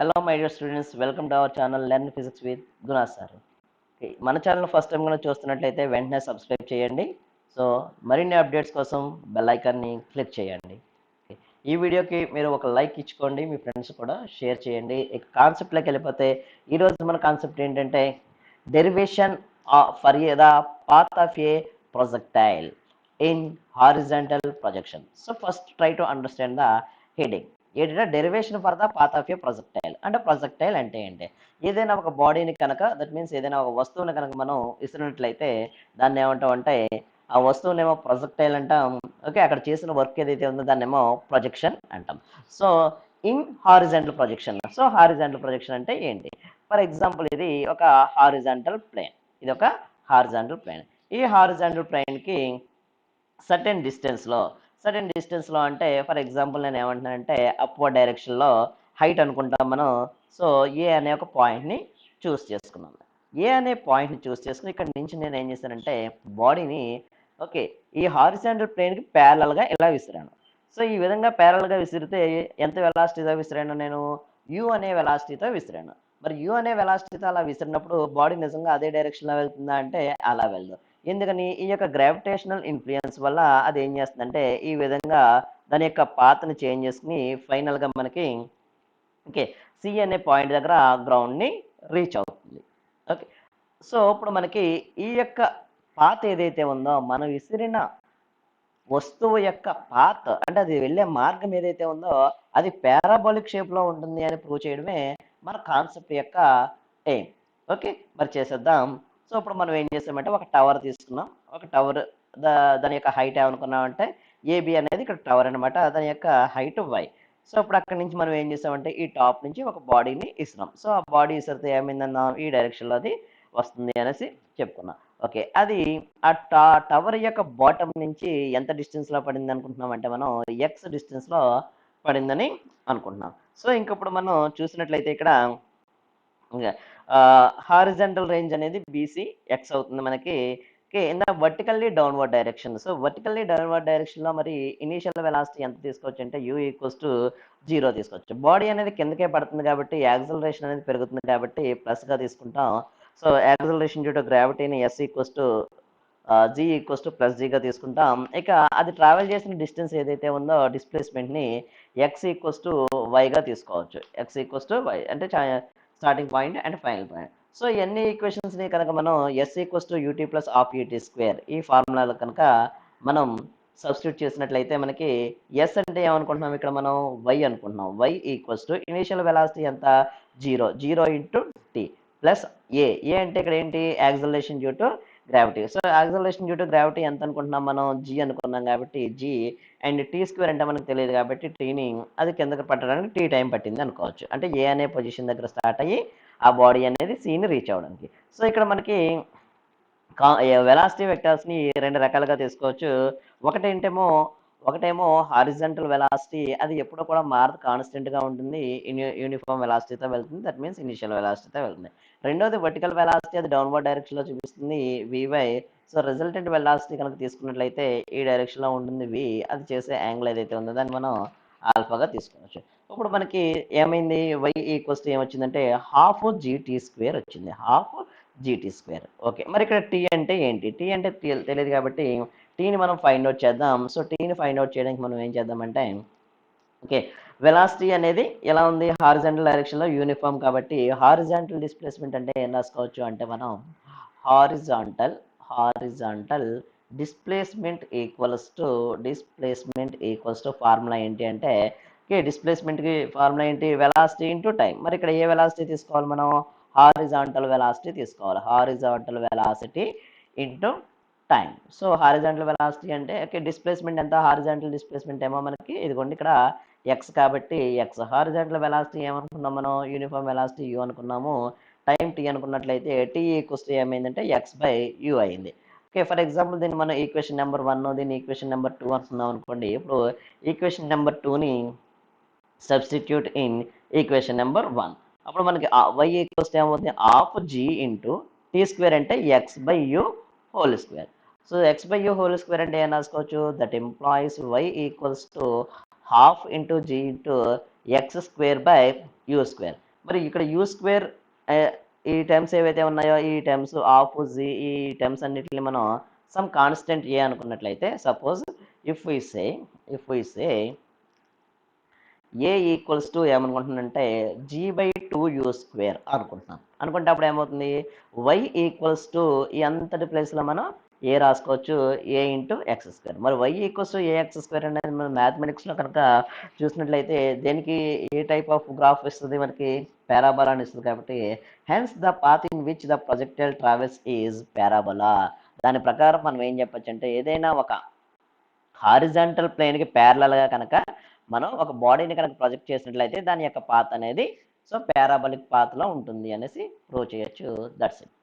Hello my dear students, welcome to our channel learn physics with Guna sir. మన channel first time కూడా చూస్తున్నట్లయితే వెంటనే subscribe చేయండి. So మరిన్ని అప్డేట్స్ కోసం బెల్ ఐకాన్ని క్లిక్ చేయండి. ఈ వీడియోకి మీరు ఒక లైక్ ఇచ్చుకోండి, మీ ఫ్రెండ్స్ కూడా షేర్ చేయండి. ఇక కాన్సెప్ట్లోకి వెళ్ళిపోతే ఈరోజు మన కాన్సెప్ట్ ఏంటంటే derivation for the path of A projectile in horizontal projection. So first try to understand the heading. ఏంటంటే derivation for the path of A projectile. అంటే ప్రొజెక్టైల్ అంటే ఏంటి? ఏదైనా ఒక బాడీని కనుక, దట్ మీన్స్ ఏదైనా ఒక వస్తువుని కనుక మనం ఇస్తున్నట్లయితే దాన్ని ఏమంటాం అంటే ఆ వస్తువునేమో ప్రొజెక్టైల్ అంటాం. ఓకే, అక్కడ చేసిన వర్క్ ఏదైతే ఉందో దాన్నేమో ప్రొజెక్షన్ అంటాం. So in horizontal projection. So horizontal projection అంటే ఏంటి? ఫర్ ఎగ్జాంపుల్ ఇది ఒక హారిజాంటల్ ప్లేన్. ఇది ఒక హారిజాంటల్ ప్లేన్. ఈ హారిజాంటల్ ప్లేన్కి సర్టెన్ డిస్టెన్స్లో అంటే ఫర్ ఎగ్జాంపుల్ నేను ఏమంటున్నానంటే అప్వర్డ్ డైరెక్షన్లో హైట్ అనుకుంటాం మనం. సో ఏ అనే ఒక పాయింట్ని చూస్ చేసుకున్నాం. ఏ అనే పాయింట్ని చూస్ చేసుకుని ఇక్కడ నుంచి నేను ఏం చేశానంటే బాడీని ఓకే ఈ హారిజాంటల్ ప్లేన్కి ప్యారలల్గా ఇలా విసిరాను. సో ఈ విధంగా ప్యారలల్గా విసిరితే ఎంత వెలాసిటీతో విసిరాను? నేను యు అనే వెలాసిటీతో విసిరాను. మరి యు అనే వెలాసిటీతో అలా విసిరినప్పుడు బాడీ నిజంగా అదే డైరెక్షన్లో వెళ్తుందా అంటే అలా వెళ్ళదు. ఎందుకని? ఈ యొక్క గ్రావిటేషనల్ ఇన్ఫ్లుయెన్స్ వల్ల అది ఏం చేస్తుందంటే ఈ విధంగా దాని యొక్క పాత్ని చేంజ్ చేసుకుని ఫైనల్గా మనకి ఓకే సి అనే పాయింట్ దగ్గర గ్రౌండ్ని రీచ్ అవుతుంది. ఓకే, సో ఇప్పుడు మనకి ఈ యొక్క పాత్ ఏదైతే ఉందో మనం విసిరిన వస్తువు యొక్క పాత్ అంటే అది వెళ్ళే మార్గం ఏదైతే ఉందో అది పారాబోలిక్ షేప్లో ఉంటుంది అని ప్రూవ్ చేయడమే మన కాన్సెప్ట్ యొక్క ఎయిమ్. ఓకే, మరి చేసేద్దాం. సో ఇప్పుడు మనం ఏం చేసామంటే ఒక టవర్ తీసుకున్నాం. ఒక టవర్ దాని యొక్క హైట్ ఏమనుకున్నామంటే ఏబి అనేది ఇక్కడ టవర్ అనమాట. దాని యొక్క హైట్ వై. సో ఇప్పుడు అక్కడి నుంచి మనం ఏం చేసామంటే ఈ టాప్ నుంచి ఒక బాడీని ఇస్తున్నాం. సో ఆ బాడీ ఇసిరితే ఏమైందన్నా ఈ డైరెక్షన్లో అది వస్తుంది అనేసి చెప్పుకున్నాం. ఓకే, అది ఆ టవర్ యొక్క బాటమ్ నుంచి ఎంత డిస్టెన్స్లో పడింది అనుకుంటున్నాం అంటే మనం ఎక్స్ డిస్టెన్స్లో పడిందని అనుకుంటున్నాం. సో ఇంకప్పుడు మనం చూసినట్లయితే ఇక్కడ హారిజంటల్ రేంజ్ అనేది బీసీ ఎక్స్ అవుతుంది మనకి. Okay, in the vertically downward direction. So vertically downward డైరెక్షన్లో మరి ఇనీషియల్ వెలాసిటీ ఎంత తీసుకోవచ్చు అంటే యూ ఈక్వల్స్ టు 0 తీసుకోవచ్చు. బాడీ అనేది కిందకే పడుతుంది కాబట్టి యాక్సలరేషన్ అనేది పెరుగుతుంది కాబట్టి ప్లస్గా తీసుకుంటాం. సో యాక్సలరేషన్ డ్యూ టు గ్రావిటీని S equals to G equals to plus జీగా తీసుకుంటాం. ఇక అది ట్రావెల్ చేసిన డిస్టెన్స్ ఏదైతే ఉందో డిస్ప్లేస్మెంట్ని ఎక్స్ ఈక్వల్స్ టు వైగా తీసుకోవచ్చు. ఎక్స్ ఈక్వల్స్ టు వై అంటే starting point and final point. So ఇవన్నీ ఈక్వేషన్స్ని కనుక మనం S equals to UT plus half UT square ఈ ఫార్ములాలో కనుక మనం సబ్స్టిట్యూట్ చేసినట్లయితే మనకి ఎస్ అంటే ఏమనుకుంటున్నాం ఇక్కడ మనం వై అనుకుంటున్నాం. Y equals to initial velocity ఎంత? 0 ఇంటూ టీ ప్లస్ ఏ అంటే ఇక్కడ ఏంటి? Acceleration due to gravity. So acceleration due to gravity ఎంత అనుకుంటున్నాం మనం? జీ అనుకున్నాం కాబట్టి జీ అండ్ టీ స్క్వేర్ అంటే మనకు తెలియదు కాబట్టి టీని అది కిందకి పట్టడానికి టీ టైం పట్టింది అనుకోవచ్చు. అంటే ఏ అనే పొజిషన్ దగ్గర స్టార్ట్ అయ్యి ఆ బాడీ అనేది సీని రీచ్ అవ్వడానికి. సో ఇక్కడ మనకి వెలాసిటీ వెక్టర్స్ని రెండు రకాలుగా తీసుకోవచ్చు. ఒకటేమో హారిజంటల్ వెలాసిటీ, అది ఎప్పుడూ కూడా మారదు, కాన్స్టెంట్గా ఉంటుంది, యూనిఫామ్ వెలాసిటీతో వెళ్తుంది. దట్ మీన్స్ ఇనిషియల్ వెలాసిటీతో వెళ్తుంది. రెండోది వర్టికల్ వెలాసిటీ, అది డౌన్వర్డ్ డైరెక్షన్లో చూపిస్తుంది వివై. సో రిజల్టెంట్ వెలాసిటీ కనుక తీసుకున్నట్లయితే ఈ డైరెక్షన్లో ఉంటుంది వి. అది చేసే యాంగిల్ ఏదైతే ఉందో దాన్ని మనం ఆల్ఫాగా తీసుకోవచ్చు. ఇప్పుడు మనకి ఏమైంది? వై ఈక్వల్స్ ఏమొచ్చిందంటే హాఫ్ జీటీ స్క్వేర్ వచ్చింది. Half GT square. ఓకే, మరి ఇక్కడ టీ అంటే ఏంటి? టీ అంటే తెలియదు కాబట్టి టీని మనం ఫైండ్ అవుట్ చేద్దాం. సో టీని ఫైండ్ అవుట్ చేయడానికి మనం ఏం చేద్దామంటే ఓకే వెలాసిటీ అనేది ఎలా ఉంది? హారిజాంటల్ డైరెక్షన్లో యూనిఫామ్ కాబట్టి హారిజాంటల్ డిస్ప్లేస్మెంట్ అంటే ఏం రాసుకోవచ్చు అంటే మనం horizontal displacement equals to formula ఏంటి అంటే ఓకే డిస్ప్లేస్మెంట్కి ఫార్ములా ఏంటి? Velocity into time. మరి ఇక్కడ ఏ వెలాసిటీ తీసుకోవాలి మనం? హారిజాంటల్ వెలాసిటీ తీసుకోవాలి. Horizontal velocity into time. So horizontal velocity అంటే ఓకే డిస్ప్లేస్మెంట్ ఎంత? హారిజాంటల్ డిస్ప్లేస్మెంట్ ఏమో మనకి ఇదిగోండి ఇక్కడ ఎక్స్ కాబట్టి ఎక్స్. హారిజాంటల్ వెలాసిటీ ఏమనుకున్నాం మనం? యూనిఫామ్ వెలాసిటీ యూ అనుకున్నాము. టైం టీ అనుకున్నట్లయితే టీ ఈక్వల్స్ టు ఏమైందంటే ఎక్స్ బై యూ అయింది. ఓకే, ఫర్ ఎగ్జాంపుల్ దీన్ని మనం ఈక్వేషన్ నెంబర్ 1, దీన్ని ఈక్వేషన్ నెంబర్ 2 అనుకుందాం అనుకోండి. ఇప్పుడు ఈక్వేషన్ నెంబర్ 2ని సబ్స్టిట్యూట్ ఇన్ ఈక్వేషన్ నెంబర్ 1. అప్పుడు మనకి వై ఈక్వల్స్ ఏమవుతుంది? Half G into T square అంటే X by U whole square. So X by U whole square అంటే ఏం రాసుకోవచ్చు? That implies Y equals to half into G into X square by U square. మరి ఇక్కడ U square ఈ terms ఏవైతే ఉన్నాయో ఈ టర్మ్స్ ఆఫ్ జీ ఈ టర్మ్స్ అన్నిటిని మనం సమ్ కాన్స్టెంట్ ఏ అనుకున్నట్లయితే suppose if we say if we say A equals to ఏమనుకుంటున్నానంటే G by two U square అనుకుంటున్నాం. అనుకుంటే అప్పుడు ఏమవుతుంది, వై ఈక్వల్స్ టు ఈ అంతటి ప్లేస్లో మనం ఏ రాసుకోవచ్చు, ఏ ఇంటూ ఎక్స్ స్క్వేర్. మరి y equals to a x square అనేది మనం మ్యాథమెటిక్స్లో కనుక చూసినట్లయితే దేనికి ఏ టైప్ ఆఫ్ గ్రాఫ్ ఇస్తుంది, మనకి పారాబోలా అని ఇస్తుంది. కాబట్టి hence the path in which the projectile travels is parabola. దాని ప్రకారం మనం ఏం చెప్పొచ్చు అంటే ఏదైనా ఒక హారిజాంటల్ ప్లేన్కి ప్యారలల్గా కనుక మనం ఒక బాడీని కనుక ప్రొజెక్ట్ చేసినట్లయితే దాని యొక్క పాత్ అనేది సో పారాబలిక్ పాత్లో ఉంటుంది అనేసి ప్రూవ్ చేయొచ్చు. That's it.